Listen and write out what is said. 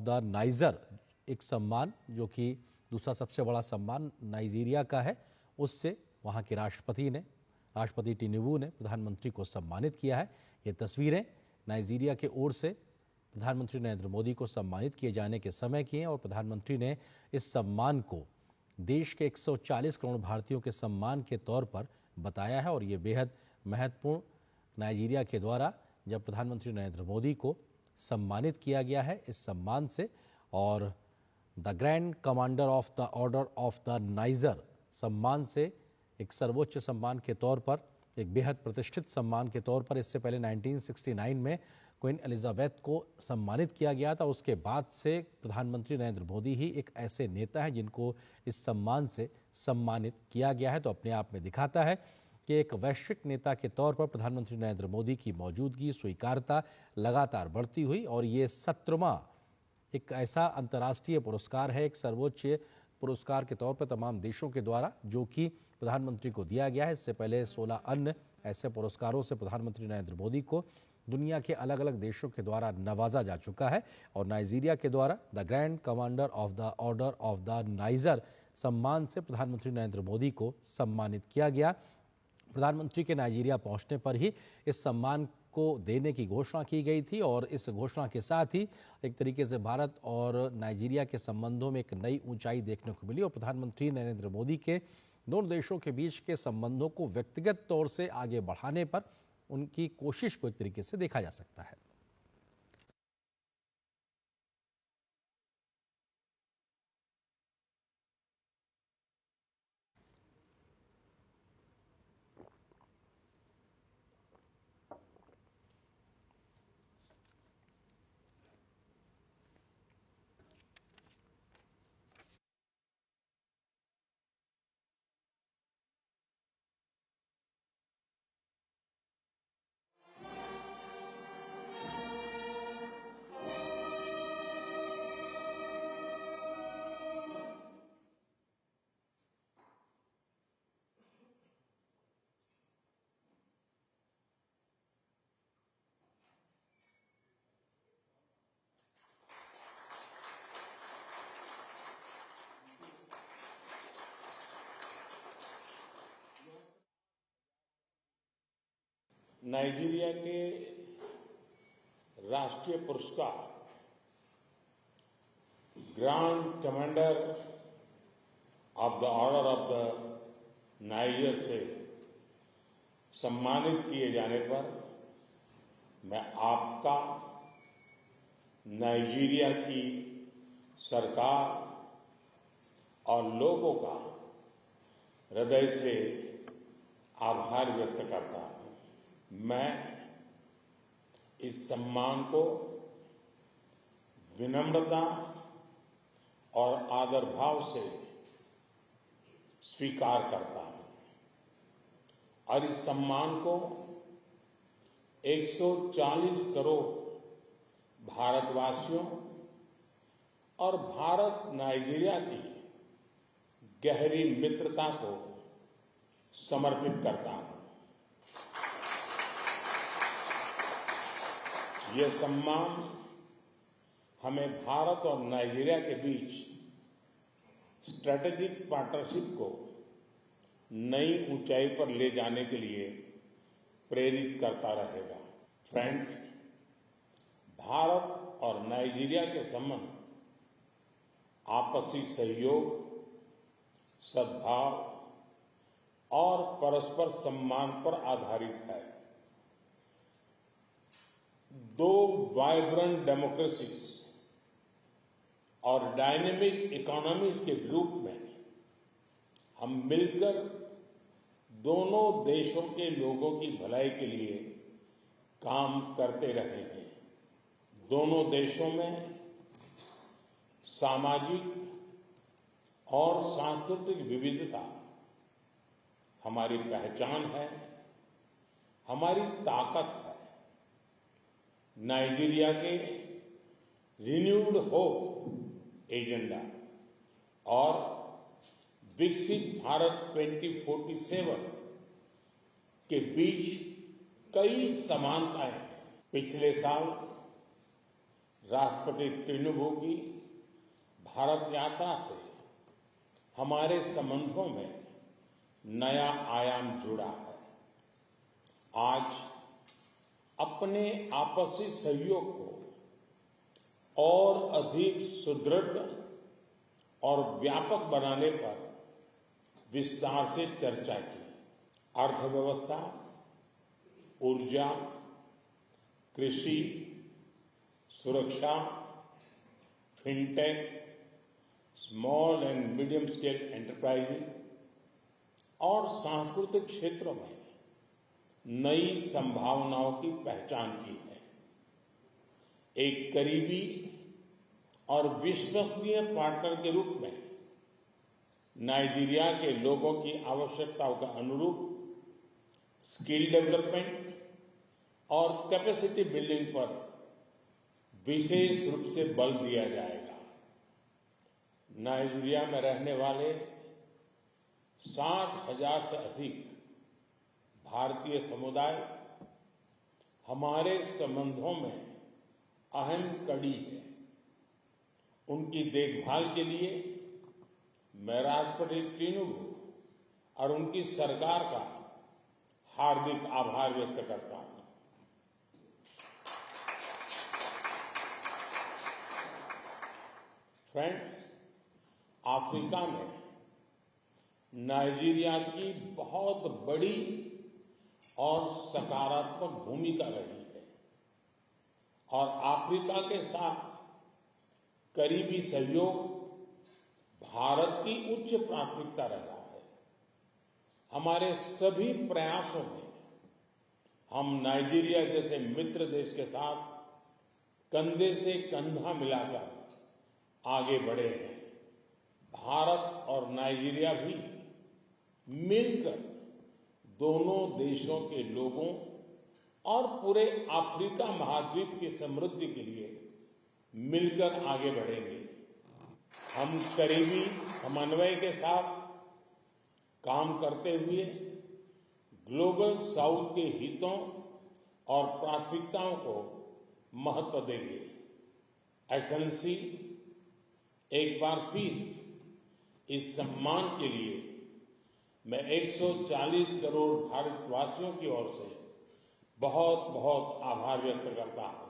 The niger एक सम्मान जो कि दूसरा सबसे बड़ा सम्मान नाइजीरिया का है, उससे वहाँ के राष्ट्रपति टिनुबू ने प्रधानमंत्री को सम्मानित किया है। ये तस्वीरें नाइजीरिया के ओर से प्रधानमंत्री नरेंद्र मोदी को सम्मानित किए जाने के समय की हैं और प्रधानमंत्री ने इस सम्मान को देश के 140 करोड़ भारतीयों के सम्मान के तौर पर बताया है। और ये बेहद महत्वपूर्ण नाइजीरिया के द्वारा जब प्रधानमंत्री नरेंद्र मोदी को सम्मानित किया गया है इस सम्मान से, और the grand commander of the order of the niger सम्मान से एक सर्वोच्च सम्मान के तौर पर, एक बेहद प्रतिष्ठित सम्मान के तौर पर इससे पहले 1969 में क्वीन एलिजाबेथ को सम्मानित किया गया था। उसके बाद से प्रधानमंत्री नरेंद्र मोदी ही एक ऐसे नेता हैं जिनको इस सम्मान से सम्मानित किया गया है। तो अपने आप में दिखाता है कि एक वैश्विक नेता के तौर पर प्रधानमंत्री नरेंद्र मोदी की मौजूदगी, स्वीकार्यता लगातार बढ़ती हुई, और ये 17वां एक ऐसा अंतर्राष्ट्रीय पुरस्कार है, एक सर्वोच्च पुरस्कार के तौर पर तमाम देशों के द्वारा जो कि प्रधानमंत्री को दिया गया है। इससे पहले 16 अन्य ऐसे पुरस्कारों से प्रधानमंत्री नरेंद्र मोदी को दुनिया के अलग अलग देशों के द्वारा नवाजा जा चुका है। और नाइजीरिया के द्वारा the grand commander of the order of the niger सम्मान से प्रधानमंत्री नरेंद्र मोदी को सम्मानित किया गया। प्रधानमंत्री के नाइजीरिया पहुंचने पर ही इस सम्मान को देने की घोषणा की गई थी, और इस घोषणा के साथ ही एक तरीके से भारत और नाइजीरिया के संबंधों में एक नई ऊंचाई देखने को मिली। और प्रधानमंत्री नरेंद्र मोदी के दोनों देशों के बीच के संबंधों को व्यक्तिगत तौर से आगे बढ़ाने पर उनकी कोशिश को एक तरीके से देखा जा सकता है। नाइजीरिया के राष्ट्रीय पुरस्कार grand commander of the order of the niger से सम्मानित किए जाने पर मैं आपका, नाइजीरिया की सरकार और लोगों का हृदय से आभार व्यक्त करता हूं। मैं इस सम्मान को विनम्रता और आदर भाव से स्वीकार करता हूं, और इस सम्मान को 140 करोड़ भारतवासियों और भारत नाइजीरिया की गहरी मित्रता को समर्पित करता हूं। यह सम्मान हमें भारत और नाइजीरिया के बीच स्ट्रैटेजिक पार्टनरशिप को नई ऊंचाई पर ले जाने के लिए प्रेरित करता रहेगा। फ्रेंड्स, भारत और नाइजीरिया के संबंध आपसी सहयोग, सद्भाव और परस्पर सम्मान पर आधारित है। दो वाइब्रेंट डेमोक्रेसीज और डायनेमिक इकोनॉमीज के रूप में हम मिलकर दोनों देशों के लोगों की भलाई के लिए काम करते रहे हैं। दोनों देशों में सामाजिक और सांस्कृतिक विविधता हमारी पहचान है, हमारी ताकत है। नाइजीरिया के रिन्यूड होप एजेंडा और विकसित भारत 2047 के बीच कई समानताएं हैं। पिछले साल राष्ट्रपति टिनुबू की भारत यात्रा से हमारे संबंधों में नया आयाम जुड़ा है। आज अपने आपसी सहयोग को और अधिक सुदृढ़ और व्यापक बनाने पर विस्तार से चर्चा की। अर्थव्यवस्था, ऊर्जा, कृषि, सुरक्षा, fintech, small and medium scale enterprises और सांस्कृतिक क्षेत्रों में नई संभावनाओं की पहचान की है। एक करीबी और विश्वसनीय पार्टनर के रूप में नाइजीरिया के लोगों की आवश्यकताओं के अनुरूप स्किल डेवलपमेंट और कैपेसिटी बिल्डिंग पर विशेष रूप से बल दिया जाएगा। नाइजीरिया में रहने वाले 60,000 से अधिक भारतीय समुदाय हमारे संबंधों में अहम कड़ी है। उनकी देखभाल के लिए मैं राष्ट्रपति टिनुबू और उनकी सरकार का हार्दिक आभार व्यक्त करता हूं। फ्रेंड्स, अफ्रीका में नाइजीरिया की बहुत बड़ी और सकारात्मक भूमिका रही है और अफ्रीका के साथ करीबी सहयोग भारत की उच्च प्राथमिकता रहा है। हमारे सभी प्रयासों में हम नाइजीरिया जैसे मित्र देश के साथ कंधे से कंधा मिलाकर आगे बढ़े हैं। भारत और नाइजीरिया भी मिलकर दोनों देशों के लोगों और पूरे अफ्रीका महाद्वीप की समृद्धि के लिए मिलकर आगे बढ़ेंगे। हम करीबी समन्वय के साथ काम करते हुए ग्लोबल साउथ के हितों और प्राथमिकताओं को महत्व देंगे। एक्सेलेंसी, एक बार फिर इस सम्मान के लिए मैं 140 करोड़ भारतवासियों की ओर से बहुत बहुत आभार व्यक्त करता हूं।